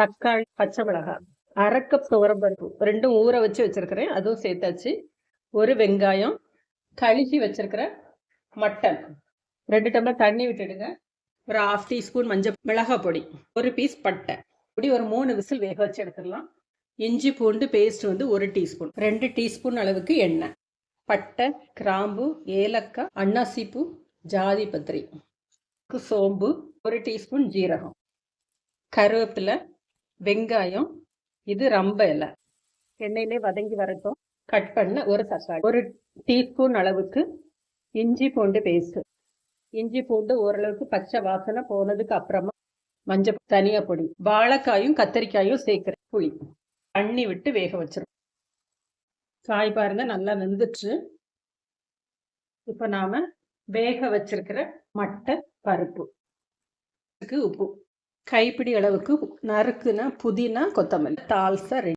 தக்காளி, பச்சை மிளகாய், 1/2 கப் துவரம்பருப்பு, 2ம் ஊற வச்சு வச்சிருக்கிறேன். அதுவும் சேர்த்தாச்சு. 1 வெங்காயம், கழுகி வச்சிருக்கிற மட்டன், 2 டம்ளர் தண்ணி விட்டுடுங்க. ஒரு 1/2 டீஸ்பூன் மிளகாய் பொடி, 1 பீஸ் பட்டை இப்படி ஒரு 3 விசில் வேக வச்சு எடுத்துடலாம். இஞ்சி பூண்டு பேஸ்ட் வந்து 1 டீஸ்பூன், 2 டீஸ்பூன் அளவுக்கு எண்ணெய், பட்டை, கிராம்பு, ஏலக்காய், அன்னாசிப்பூ, ஜாதி பத்திரி, சோம்பு, 1 டீஸ்பூன் ஜீரகம், கருவேப்பிலை, வெங்காயம், இது ரம்ப இலை, எண்ணெயிலே வதங்கி வரட்டும். கட் பண்ண ஒரு தக்காளி, 1 டீஸ்பூன் அளவுக்கு இஞ்சி பூண்டு பேஸ்ட். இஞ்சி பூண்டு ஓரளவுக்கு பச்சை வாசனை போனதுக்கு அப்புறமா மஞ்சள், தனியா பொடி, வாழைக்காயும் கத்தரிக்காயும் சேர்க்கிறேன், புளி, தண்ணி விட்டு வேக வச்சிரும். காய் பாருங்க நல்லா வெந்துச்சு. இப்ப நாம வேக வச்சிருக்கிற மட்டன், பருப்பு, உப்பு, கைப்பிடி அளவுக்கு நறுக்குன புதினா, கொத்தமல்லி, தால்சா ரெடி.